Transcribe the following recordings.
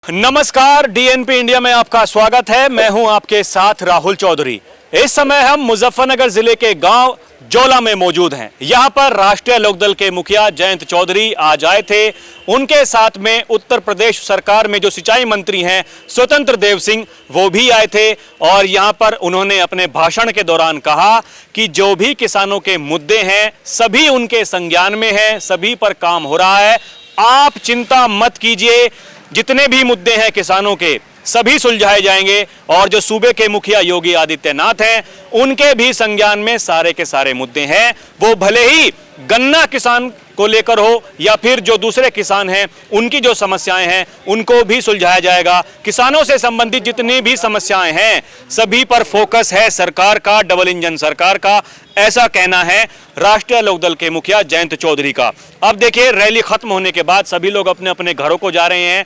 नमस्कार, DNP India में आपका स्वागत है। मैं हूं आपके साथ राहुल चौधरी। इस समय हम मुजफ्फरनगर जिले के गांव जोला में मौजूद हैं। यहां पर राष्ट्रीय लोकदल के मुखिया जयंत चौधरी आज आए थे। उनके साथ में उत्तर प्रदेश सरकार में जो सिंचाई मंत्री हैं स्वतंत्र देव सिंह, वो भी आए थे। और यहां पर उन्होंने अपने भाषण के दौरान कहा कि जो भी किसानों के मुद्दे हैं सभी उनके संज्ञान में हैं, सभी पर काम हो रहा है। आप चिंता मत कीजिए, जितने भी मुद्दे हैं किसानों के सभी सुलझाए जाएंगे। और जो सूबे के मुखिया योगी आदित्यनाथ हैं उनके भी संज्ञान में सारे के सारे मुद्दे हैं। वो भले ही गन्ना किसान को लेकर हो या फिर जो दूसरे किसान हैं उनकी जो समस्याएं हैं उनको भी सुलझाया जाएगा। किसानों से संबंधित जितनी भी समस्याएं हैं सभी पर फोकस है सरकार का, डबल इंजन सरकार का, ऐसा कहना है राष्ट्रीय लोकदल के मुखिया जयंत चौधरी का। अब देखिए, रैली खत्म होने के बाद सभी लोग अपने अपने घरों को जा रहे हैं।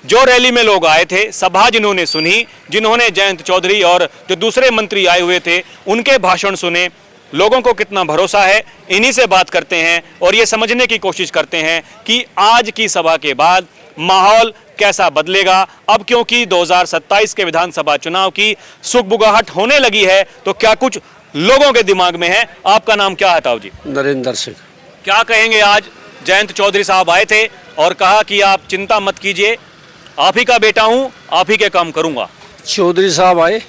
जो रैली में लोग आए थे, सभा जिन्होंने सुनी, जिन्होंने जयंत चौधरी और जो दूसरे मंत्री आए हुए थे उनके भाषण सुने, लोगों को कितना भरोसा है, इन्हीं से बात करते हैं और ये समझने की कोशिश करते हैं कि आज की सभा के बाद माहौल कैसा बदलेगा। अब क्योंकि 2027 के विधानसभा चुनाव की सुगबुगाहट होने लगी है तो क्या कुछ लोगों के दिमाग में है। आपका नाम क्या है ताऊ जी? नरेंद्र सिंह। क्या कहेंगे? आज जयंत चौधरी साहब आए थे और कहा कि आप चिंता मत कीजिए, आप ही का बेटा हूं, आप ही के काम करूंगा। चौधरी साहब आए,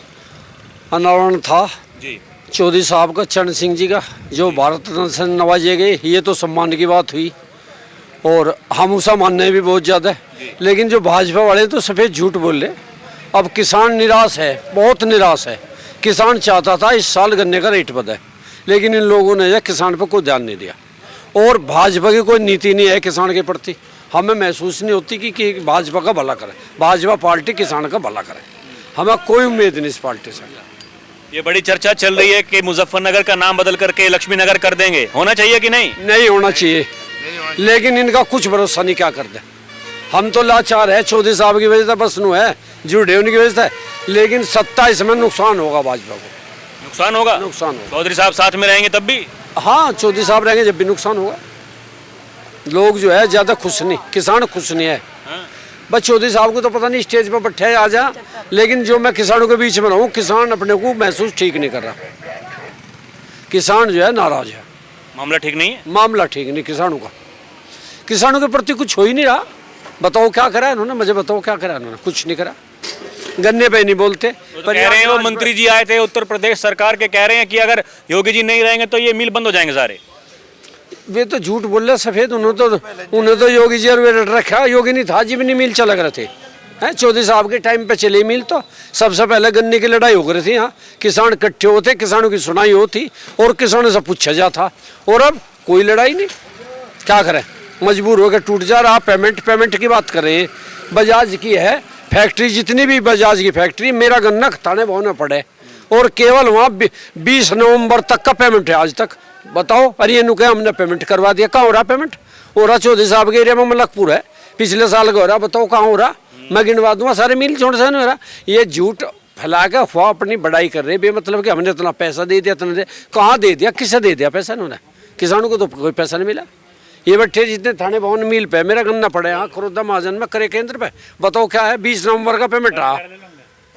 अनावरण था जी। चौधरी साहब का, चरण सिंह जी का, जो भारत रत्न से नवाजे गए, ये तो सम्मान की बात हुई और हम उसे मानने भी बहुत ज़्यादा है। लेकिन जो भाजपा वाले तो सफ़ेद झूठ बोल रहे। अब किसान निराश है, बहुत निराश है। किसान चाहता था इस साल गन्ने का रेट बढ़े, लेकिन इन लोगों ने किसान पर कोई ध्यान नहीं दिया। और भाजपा की कोई नीति नहीं है किसान के प्रति। हमें महसूस नहीं होती कि भाजपा का भला करे, भाजपा पार्टी किसान का भला करे। हमें कोई उम्मीद नहीं इस पार्टी से। ये बड़ी चर्चा चल रही है कि मुजफ्फरनगर का नाम बदल करके लक्ष्मीनगर कर देंगे, होना चाहिए कि नहीं? नहीं होना चाहिए, लेकिन इनका कुछ भरोसा नहीं क्या कर दे। हम तो लाचार है, चौधरी साहब की वजह से बस नु है, जुड़े उनकी वजह से। लेकिन 27 में नुकसान होगा भाजपा को। नुकसान होगा? नुकसान होगा। चौधरी साहब साथ में रहेंगे तब भी? हाँ, चौधरी साहब रहेंगे जब भी नुकसान होगा। लोग जो है ज़्यादा खुश नहीं, किसान खुश नहीं है। बस चौधरी साहब को तो पता नहीं स्टेज पर बैठे आ जा, लेकिन जो मैं किसानों के बीच में रहूँ, किसान अपने को महसूस ठीक नहीं कर रहा। किसान जो है नाराज है। मामला ठीक नहीं है? मामला ठीक नहीं किसानों का। किसानों के प्रति कुछ हो ही नहीं रहा। बताओ क्या करा इन्होंने, मुझे बताओ क्या करा इन्होंने? कुछ नहीं करा। गन्ने पे नहीं बोलते। तो कह रहे हैं वो मंत्री जी आए थे उत्तर प्रदेश सरकार के, कह रहे हैं कि अगर योगी जी नहीं रहेंगे तो ये मिल बंद हो जाएंगे सारे। वे तो झूठ बोल रहे सफेद। उन्होंने तो योगी जी और रखा, योगी नहीं था जी भी नहीं मिल चला रहे थे हैं। चौधरी साहब के टाइम पे चले मिल, तो सबसे पहले गन्ने की लड़ाई हो रही थी। यहाँ किसान इकट्ठे होते, किसानों की सुनाई होती और किसानों से पूछा जाता। और अब कोई लड़ाई नहीं। क्या करें, मजबूर हो गए, टूट जा रहा। पेमेंट की बात कर रहे हैं। बजाज की है फैक्ट्री, जितनी भी बजाज की फैक्ट्री, मेरा गन्ना थाने भवन में पड़े और केवल वहाँ 20 नवंबर तक का पेमेंट है आज तक। बताओ, अरे ये नुके हमने पेमेंट करवा दिया। कहाँ हो रहा पेमेंट? हो रहा चौधरी साहब के एरिया में मलकपुर है, पिछले साल का हो रहा। बताओ कहाँ हो रहा? मैं गिनवा दूंगा सारे मिल छोड़ से नहीं हो रहा। ये झूठ फैला के अफवाह अपनी बड़ाई कर रहे बेमतलब कि हमने इतना पैसा दे दिया, इतना दे। कहाँ दे दिया, किसे दे दिया पैसा इन्होंने? किसानों को तो कोई पैसा नहीं मिला। ये बैठे जितने थाने भवन मिल पे मेरा गन्ना पड़े, यहाँ खरोदा महाजन में करे केंद्र पे। बताओ क्या है, 20 नवंबर का पेमेंट रहा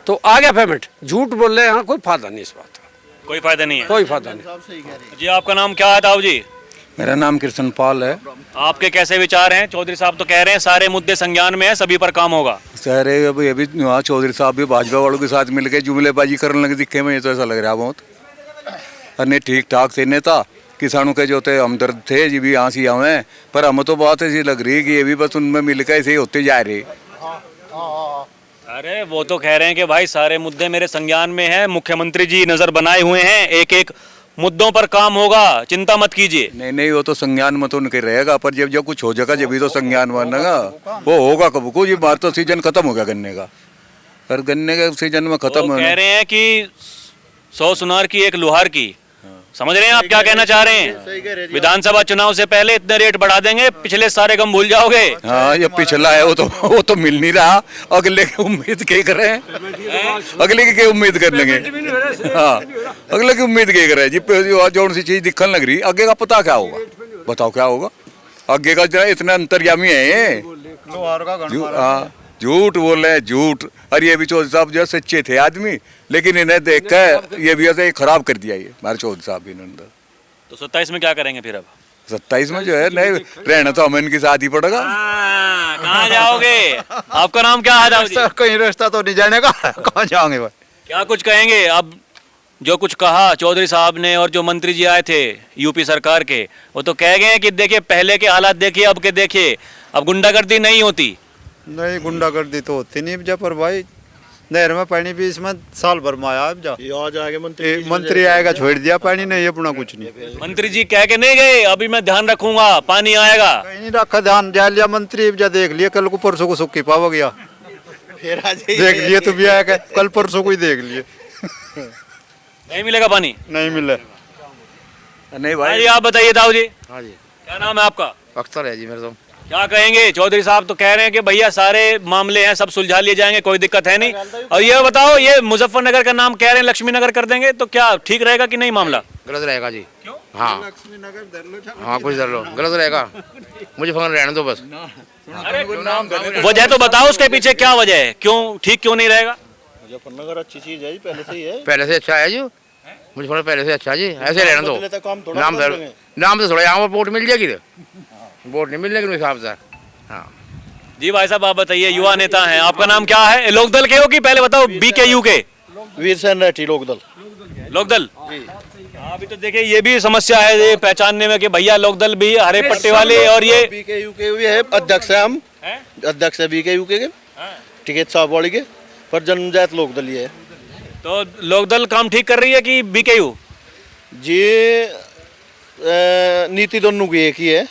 तो आ गया पेमेंट। झूठ बोल रहे हैं, यहाँ कोई फायदा नहीं इस बात का। कोई फायदा नहीं है? कोई फायदा नहीं। जी, आपका नाम क्या है ताऊ जी? मेरा नाम कृष्ण पाल है। आपके कैसे विचार हैं? चौधरी साहब तो कह रहे हैं सारे मुद्दे संज्ञान में है, सभी पर काम होगा। कह रहे अब ये भी चौधरी साहब भी भाजपा वालों के साथ मिलकर जुमलेबाजी करने लगे दिखे में, ये तो ऐसा लग रहा है बहुत। अन्य ठीक ठाक थे नेता, किसानों के जो थे हमदर्द थे जी भी यहाँ से आवे, पर हम तो बात ऐसी लग रही है कि ये भी बस उनमें मिलकर ऐसे ही होते जा रहे। अरे वो तो कह रहे हैं कि भाई सारे मुद्दे मेरे संज्ञान में हैं, मुख्यमंत्री जी नजर बनाए हुए हैं, एक एक मुद्दों पर काम होगा, चिंता मत कीजिए। नहीं, वो तो संज्ञान में तो उनके रहेगा, पर जब कुछ हो जाएगा जब भी तो संज्ञान बनेगा। वो होगा कब को? ये बार तो सीजन खत्म हो गया गन्ने का, पर गन्ने के सीजन में खत्म। कह रहे हैं कि 100 सुनार की एक लोहार की। समझ रहे हैं आप क्या कहना चाह रहे हैं? विधानसभा चुनाव से पहले इतने रेट बढ़ा देंगे, पिछले सारे गम भूल जाओगे। हाँ, ये पिछला है वो तो मिल नहीं रहा। अगले की उम्मीद क्या कर रहे हैं? अगले की क्या उम्मीद कर लेंगे? हाँ, अगले की उम्मीद क्या कर रहे हैं जी? जो सी चीज दिखने लग रही, आगे का पता क्या होगा? बताओ क्या होगा आगे का? इतना अंतर्यामी है ये। हाँ, झूठ बोल रहे हैं, झूठ। और ये भी चौधरी साहब जो है सच्चे थे आदमी, लेकिन इन्हें देख कर ये भी ऐसे खराब कर दिया ये हमारे चौधरी साहब भी इन्होंने। तो 27 में क्या करेंगे फिर अब? 27 में जो है नहीं रहना तो हमें इनके साथ ही पड़ेगा। कहाँ जाओगे? आपका नाम क्या है? दाऊद जी? कहीं रास्ता तो नहीं जाने का, कहाँ जाएंगे भाई? क्या कुछ कहेंगे अब? जो कुछ कहा चौधरी साहब ने और जो मंत्री जी आए थे यूपी सरकार के, वो तो कह गए कि देखिए पहले के हालात देखिए, अब के देखिए, अब गुंडागर्दी नहीं होती। नहीं, गुंडागर्दी तो होती नहीं जा, पर भाई नहर में पानी भी इसमें साल भर में आया। अब जा मंत्री आएगा छोड़ दिया पानी, नहीं अपना कुछ नहीं। मंत्री जी कह के नहीं गए अभी मैं ध्यान रखूंगा, पानी आएगा? कहीं नहीं रखा ध्यान, जा लिया मंत्री, जा देख लिया कल को परसों को सुखी पावा गया, देख लिए तो भी आएगा, कल परसों को ही देख लिए। नहीं मिलेगा पानी? नहीं मिले। नहीं हाँ भाई जी, आप बताइए दाऊ जी, हाँ जी, क्या नाम है आपका? अख्तर है जी मेरे तो। क्या कहेंगे? चौधरी साहब तो कह रहे हैं कि भैया सारे मामले हैं सब सुलझा लिए जाएंगे, कोई दिक्कत है नहीं। और ये बताओ, ये मुजफ्फरनगर का नाम कह रहे हैं लक्ष्मी नगर कर देंगे, तो क्या ठीक रहेगा कि नहीं मामला? गलत रहेगा जी। क्यों? हाँ हाँ, कुछ डर लो, गलत रहेगा। मुझे फंगन रहने दो बस। वजह तो बताओ, उसके पीछे क्या वजह है, क्यों ठीक क्यों नहीं रहेगा? मुजफ्फरनगर अच्छी चीज है जी, पहले से ही है। पहले से अच्छा है जी, मुझे फंगन पहले से अच्छा जी, ऐसे रहने दो। नाम बदलेगा। नाम से थोड़ा यहाँ पर वोट मिल जाएगी, वोट नहीं मिलने के हिसाब से। हाँ जी भाई साहब, आप बताइए, युवा नेता हैं, आपका नाम क्या है? लोकदल के हो कि पहले बताओ BKU के? वीरसेन रेड्डी, लोकदल। लोकदल? अभी तो देखिए ये भी समस्या है ये पहचानने में कि भैया लोकदल भी हरे पट्टे वाले, और ये बीकेयू के भी है, अध्यक्ष है हम, अध्यक्ष है बीकेयू के टिकट साहब वाली के, पर जन्मजात लोकदल ही है। तो लोकदल काम ठीक कर रही है कि BKU? जी नीति दोनों की एक ही है,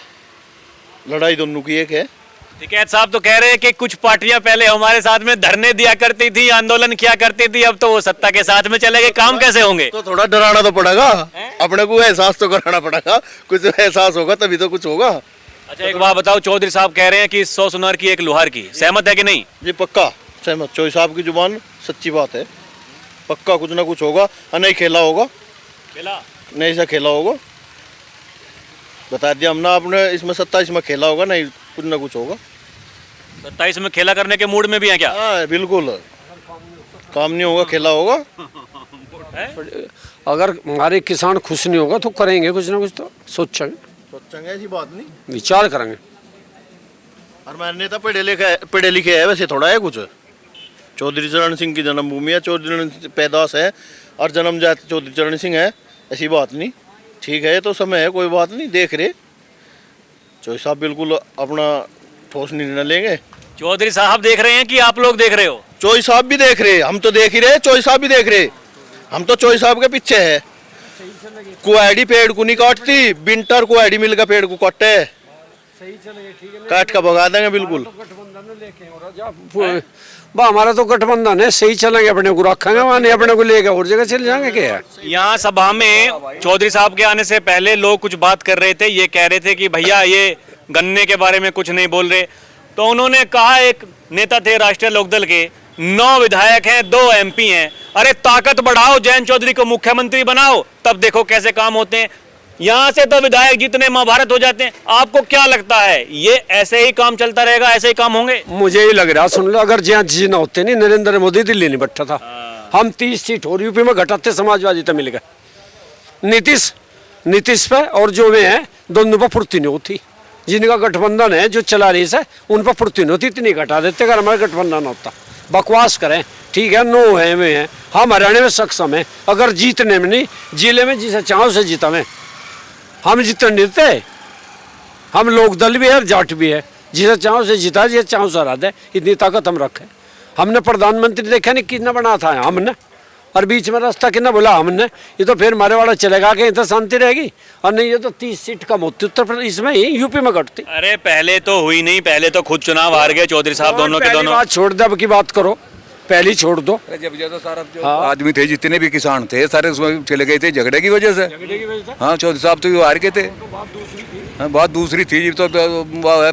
लड़ाई दोनों की एक है। टिकैत साहब तो कह रहे हैं कि कुछ पार्टियां पहले हमारे साथ में धरने दिया करती थी, आंदोलन किया करती थी, अब तो वो सत्ता के साथ में चले गए, काम कैसे होंगे? तो थोड़ा डराना तो पड़ेगा, अपने को एहसास तो कराना पड़ेगा, कुछ एहसास होगा तभी तो कुछ होगा। अच्छा एक बात बताओ, चौधरी साहब कह रहे हैं कि 100 सुनार की एक लोहार की, सहमत है कि नहीं? जी पक्का सहमत, चौधरी साहब की जुबान सच्ची बात है, पक्का कुछ ना कुछ होगा, नहीं खेला होगा, नहीं ऐसा खेला होगा, बता दिया हमने आपने, इसमें 27 में खेला होगा, नहीं कुछ ना कुछ होगा। 27 में खेला करने के मूड में भी है क्या? हाँ बिल्कुल, काम नहीं होगा, खेला होगा। अगर हमारे किसान खुश नहीं होगा तो करेंगे कुछ ना कुछ, तो सोचेंगे, ऐसी बात नहीं, विचार करेंगे। और मैं नेता पढ़े लिखे है, वैसे थोड़ा है कुछ। चौधरी चरण सिंह की जन्मभूमि है, चौधरी चरण पैदाश है, और जन्मजात चौधरी चरण सिंह है, ऐसी बात नहीं। ठीक है तो समय है, कोई बात नहीं, देख रहे चौधरी साहब बिल्कुल अपना ठोस निर्णय लेंगे। चौधरी साहब देख रहे हैं कि आप लोग देख रहे हो? चौधरी साहब भी देख रहे, हम तो देख ही रहे, चौधरी साहब भी देख रहे, हम तो चौधरी साहब के पीछे है। कुआड़ी पेड़ को नहीं काटती, विंटर कुआड़ी मिलकर पेड़ को काटे, काट का भगा देंगे बिल्कुल। हमारा तो गठबंधन है, सही चलेंगे, अपने को रखेंगे वहाँ, नहीं अपने को लेके और जगह चले जाएंगे। क्या है यहाँ सभा में चौधरी साहब के आने से पहले लोग कुछ बात कर रहे थे, ये कह रहे थे कि भैया ये गन्ने के बारे में कुछ नहीं बोल रहे, तो उन्होंने कहा, एक नेता थे राष्ट्रीय लोकदल के, 9 विधायक हैं, 2 MP हैं, अरे ताकत बढ़ाओ, जयंत चौधरी को मुख्यमंत्री बनाओ, तब देखो कैसे काम होते हैं। यहाँ से तो विधायक जितने महाभारत हो जाते हैं। आपको क्या लगता है, ये ऐसे ही काम चलता रहेगा, ऐसे ही काम होंगे? मुझे ही लग रहा, सुन लो, अगर जहाँ जी ना होते नहीं, नरेंद्र मोदी दिल्ली नहीं बैठा था। हम 30 सीट और यूपी में घटाते, समाजवादी तो मिल गए। नीतीश पे और जो वे हैं दोनों पर फुर्ती नहीं होती, जिनका गठबंधन है जो चला रही है उन पर फुर्ती नहीं होती, इतनी घटा देते अगर हमारा गठबंधन होता। बकवास करें, ठीक है, 9 है वे हैं, हम हरियाणा में सक्षम है, अगर जीतने में नहीं, जिले में जिसे चाहो से जीता में, हम जीतने देते, हम लोकदल भी है, जाट भी है, जिसे चाहो से जीता, जिसे चाहो से हरा दे, इतनी ताकत हम रखें। हमने प्रधानमंत्री देखा नहीं कितना बना था हमने, और बीच में रास्ता कितना बोला हमने, ये तो फिर मारे वाला चलेगा कि तो शांति रहेगी, और नहीं ये तो 30 सीट कम होती उत्तर प्रदेश इसमें ही, यूपी में घटती। अरे पहले तो हुई नहीं, पहले तो खुद चुनाव हार गए चौधरी साहब, दोनों के दोनों। बात छोड़ दे, अब की बात करो, पहली छोड़ दो। जब तो सारा जो आदमी थे, जितने भी किसान थे, सारे उसमें चले गए थे झगड़े की वजह से। हाँ चौधरी साहब तो हार गए थे, हाँ बात दूसरी थी तो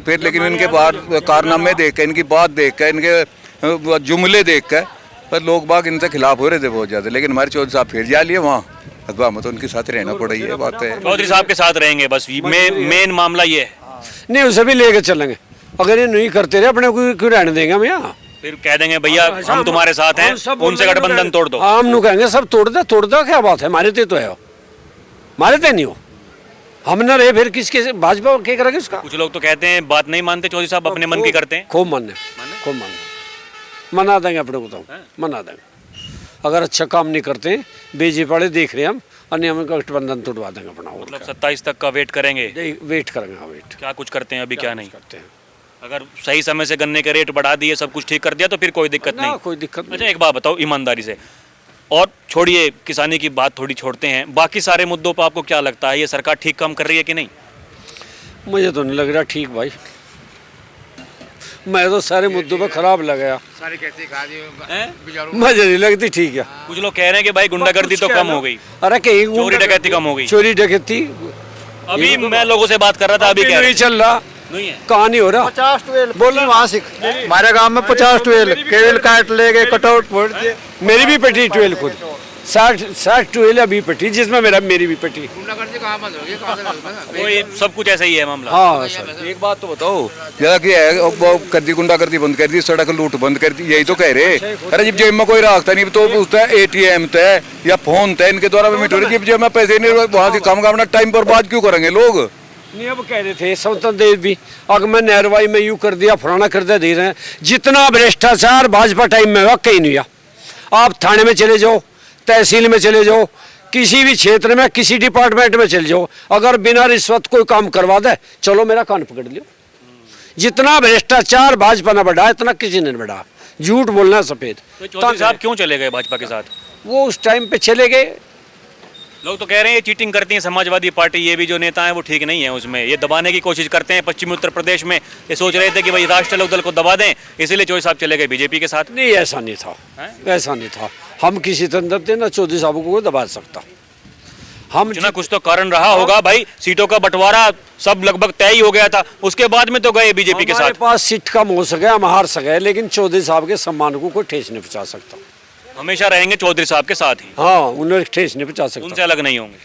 फिर, लेकिन इनके बाद कारनामे देख कर, इनकी बात देख कर, इनके जुमले देख कर, पर लोग बाग इनसे खिलाफ हो रहे थे बहुत ज्यादा। लेकिन हमारे चौधरी साहब फिर जा लिए वहाँ, अखबार में तो उनके साथ रहना पड़ा, ये बात है। चौधरी साहब के साथ रहेंगे बस, मेन मामला ये है। नहीं उसे भी लेके चलेंगे, अगर ये नहीं करते रहे अपने को क्यों रहने देंगे हम यहाँ। फिर कह देंगे भैया हम तुम्हारे साथ हैं, उनसे गठबंधन तोड़ दो। हम नु कहेंगे सब तोड़ दो क्या बात है, मारे तो है, मारे थे नहीं हो, हम न रहे फिर किसके भाजपा क्या करेंगे उसका। कुछ लोग तो कहते हैं बात नहीं मानते चौधरी साहब, अपने मन की करते हैं। खूब मानने मना देंगे अपने को, तो मना देंगे। अगर अच्छा काम नहीं करते बीजेपी वाले देख रहे हैं हम, अन्य हम गठबंधन तोड़वा देंगे अपना। मतलब 27 तक का वेट करेंगे, वेट करेंगे। हाँ वेट क्या कुछ करते हैं अभी, क्या नहीं करते हैं। अगर सही समय से गन्ने के रेट बढ़ा दिए, सब कुछ ठीक कर दिया तो फिर कोई दिक्कत नहीं। कोई दिक्कत अच्छा एक बात बताओ ईमानदारी से, और छोड़िए किसानी की बात थोड़ी छोड़ते हैं, बाकी सारे मुद्दों पर आपको क्या लगता है ये सरकार ठीक काम कर रही है कि नहीं? मुझे तो नहीं लग रहा ठीक भाई, मैं तो सारे मुद्दों पे खराब लग गया, सारी खेती खा दी मुझे नहीं लगती ठीक है। कुछ लोग कह रहे हैं कि भाई गुंडागर्दी तो कम हो गई, अरे कहीं चोरी डकैती कम हो गई। चोरी डकैती अभी मैं लोगों से बात कर रहा था, अभी कह रहे नहीं चल रहा, नहीं है। कहाँ नहीं हो रहा। 50 ट्वेल बोल वहाँ से हमारे गांव में 50 ट्वेल केवल काट ले गए, कटआउट फोड़ दिए। मेरी भी पटी 12 खुद 60 ट्वेल अभी पटी, जिसमें मेरी भी पटी। गुंडागर्दी कहाँ बंद होगी, कहाँ से बंद? कोई सब कुछ ऐसा ही है मामला। हाँ सर, एक बात तो बताओ, जरा कि है वो कर दी गुंडागर्दी बंद कर दी, सड़क लूट बंद कर दी, यही तो कह रहे। अरे जब जेब में कोई रखता नहीं तो पूछता है ATM तय या फोन तय, इनके द्वारा पेमेंट हो रही है। जब जेब में पैसे नहीं, वहाँ से काम अपना टाइम पर बात क्यों करेंगे लोग? नहीं अब कह रहे थे स्वतंत्र देव भी, अगर मैं नहरवाई में यूँ कर दिया फलाना कर दिया, दे रहे हैं। जितना भ्रष्टाचार भाजपा टाइम में हुआ कहीं नहीं हुआ। आप थाने में चले जाओ, तहसील में चले जाओ, किसी भी क्षेत्र में किसी डिपार्टमेंट में चले जाओ, अगर बिना रिश्वत कोई काम करवा दे, चलो मेरा कान पकड़ लियो। जितना भ्रष्टाचार भाजपा ने बढ़ा इतना किसी ने बढ़ा। झूठ बोलना सफेद। तो चौधरी साहब क्यों चले गए भाजपा के साथ? वो उस टाइम पे चले गए। लोग तो कह रहे हैं ये चीटिंग करती है समाजवादी पार्टी, ये भी जो नेता है वो ठीक नहीं है, उसमें ये दबाने की कोशिश करते हैं। पश्चिमी उत्तर प्रदेश में ये सोच रहे थे कि भाई राष्ट्रीय लोकदल को दबा दें, इसीलिए चौधरी साहब चले गए बीजेपी के साथ। नहीं ऐसा नहीं था, ऐसा नहीं था। हम किसी तरह थे ना चौधरी साहब को दबा सकता। हम कुछ तो कारण रहा होगा भाई, सीटों का बंटवारा सब लगभग तय ही हो गया था, उसके बाद में तो गए बीजेपी के साथ। हमारे पास सीट कम हो सके, हम हार सके, लेकिन चौधरी साहब के सम्मान को कोई ठेस नहीं पहुंचा सकता। हमेशा रहेंगे चौधरी साहब के साथ ही, हाँ उन्हें ठेस नहीं पहुंचा सकता। उनसे अलग नहीं होंगे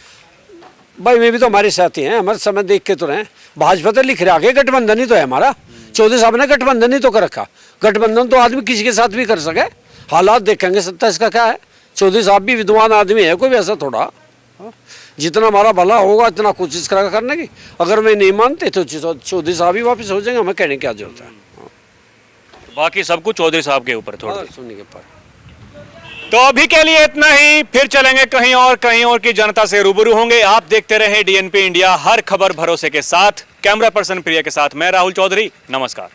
भाई वे भी तो हमारे साथ ही हैं, हमारे समय देख के तो रहे। भाजपा तो लिख रहा है गठबंधन ही तो है हमारा। चौधरी साहब ने गठबंधन ही तो कर रखा। गठबंधन तो आदमी किसी के साथ भी कर सके, हालात देखेंगे। सत्ता इसका क्या है। चौधरी साहब भी विद्वान आदमी है, कोई वैसा थोड़ा। जितना हमारा भला होगा इतना कोशिश करेगा करने की। अगर वे नहीं मानते तो चौधरी साहब ही वापस हो जाएंगे, हमें कहने की क्या जरूरत है। बाकी सब कुछ चौधरी साहब के ऊपर थोड़ा। सुनने के पर तो अभी के लिए इतना ही, फिर चलेंगे कहीं और की जनता से रूबरू होंगे। आप देखते रहे DNP इंडिया, हर खबर भरोसे के साथ। कैमरा पर्सन प्रिया के साथ मैं राहुल चौधरी, नमस्कार।